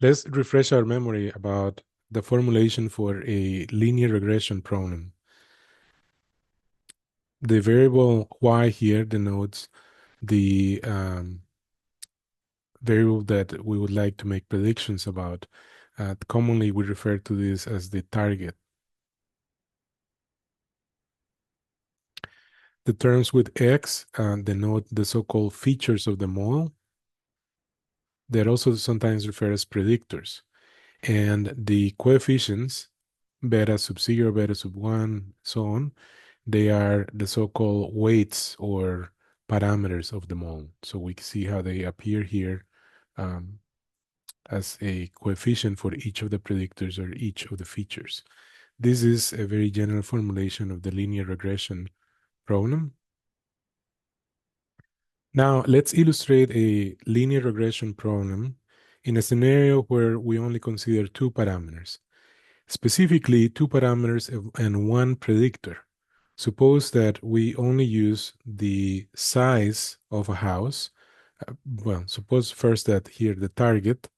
Let's refresh our memory about the formulation for a linear regression problem. The variable y here denotes the variable that we would like to make predictions about. Commonly, we refer to this as the target. The terms with x denote the so-called features of the model. They're also sometimes referred as predictors. And the coefficients, beta sub 0, beta sub 1, so on, they are the so-called weights or parameters of the model. So we see how they appear here um, as a coefficient for each of the predictors or each of the features. This is a very general formulation of the linear regression problem. Now, let's illustrate a linear regression problem in a scenario where we only consider two parameters, specifically two parameters and one predictor. Suppose that we only use the size of a house. Well, suppose first that here the target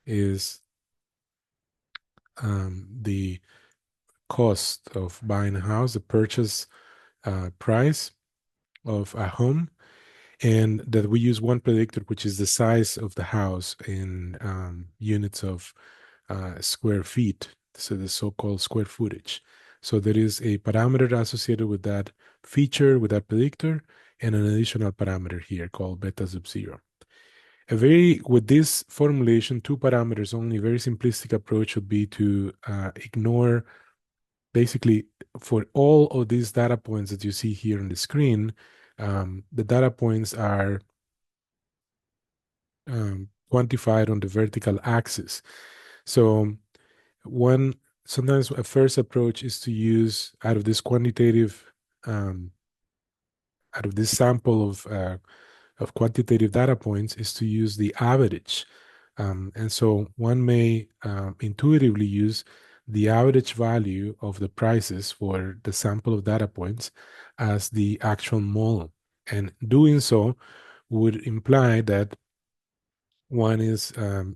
is the cost of buying a house, the purchase price of a home, and that we use one predictor, which is the size of the house in units of square feet, so the so-called square footage. So there is a parameter associated with that feature, with that predictor, and an additional parameter here called beta sub 0. With this formulation, two parameters only, a very simplistic approach would be to ignore, basically, for all of these data points that you see here on the screen, the data points are quantified on the vertical axis. So sometimes a first approach is to use out of this out of this sample of quantitative data points is to use the average. And so one may intuitively use the average value of the prices for the sample of data points as the actual model. And doing so would imply that one is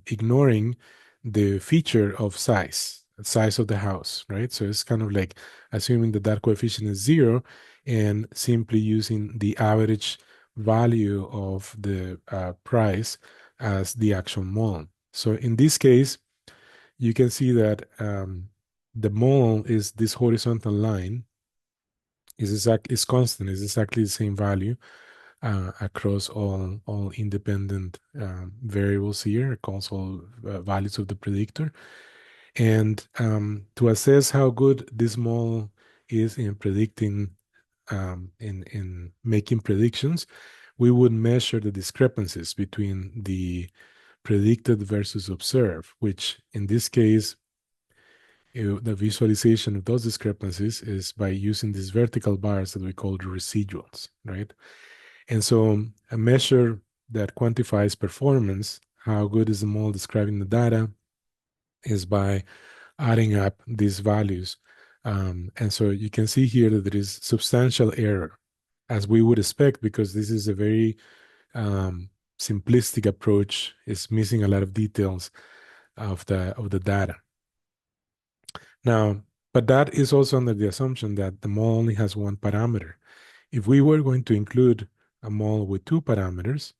ignoring the feature of size of the house, right? So it's kind of like assuming that that coefficient is 0 and simply using the average value of the price as the actual model. So in this case, you can see that the model is this horizontal line is constant, is exactly the same value across all independent variables here, across all values of the predictor. And to assess how good this model is in predicting, in making predictions, we would measure the discrepancies between the predicted versus observed, which in this case, the visualization of those discrepancies is by using these vertical bars that we call the residuals, right? And so a measure that quantifies performance, how good is the model describing the data, is by adding up these values. And so you can see here that there is substantial error, as we would expect, because this is a very simplistic approach. It's missing a lot of details of the data. Now, but that is also under the assumption that the model only has one parameter. If we were going to include a model with two parameters,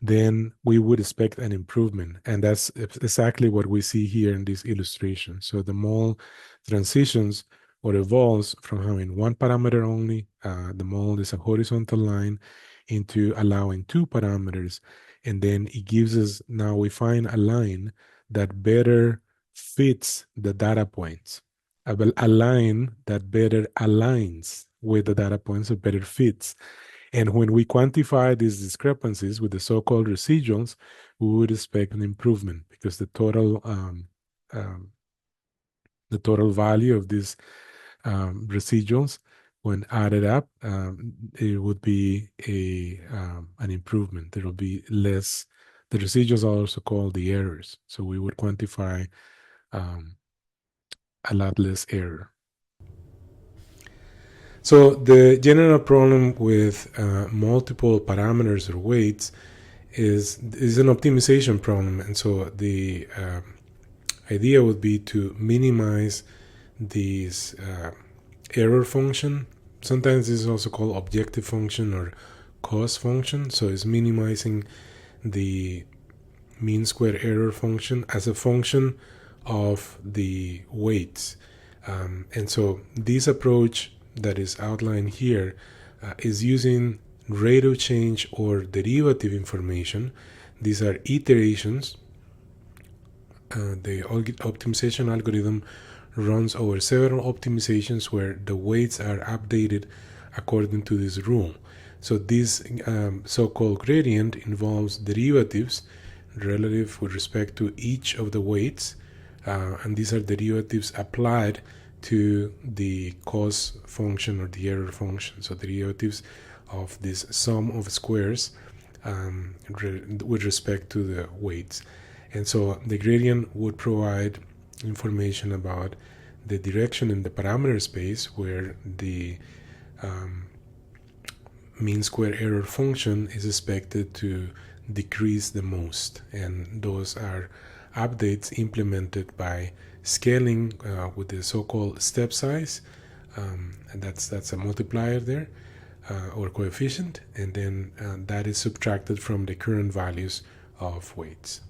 then we would expect an improvement. And that's exactly what we see here in this illustration. So the model transitions or evolves from having one parameter only, the model is a horizontal line, into allowing two parameters. And then it gives us, now we find a line that better fits the data points, a line that better aligns with the data points, or better fits. And when we quantify these discrepancies with the so-called residuals, we would expect an improvement, because the total value of these residuals, when added up, it would be an improvement. There will be less. The residuals are also called the errors. So we would quantify a lot less error. So the general problem with multiple parameters or weights is an optimization problem, and so the idea would be to minimize these error function. Sometimes this is also called objective function or cost function. So it's minimizing the mean square error function as a function of the weights. And so this approach that is outlined here is using rate of change or derivative information. These are iterations. The optimization algorithm runs over several optimizations where the weights are updated according to this rule. So this so-called gradient involves derivatives relative with respect to each of the weights, and these are derivatives applied to the cost function or the error function. So derivatives of this sum of squares with respect to the weights. And so the gradient would provide information about the direction in the parameter space where the mean square error function is expected to decrease the most. And those are updates implemented by scaling with the so-called step size. And that's a multiplier there or coefficient. And then that is subtracted from the current values of weights.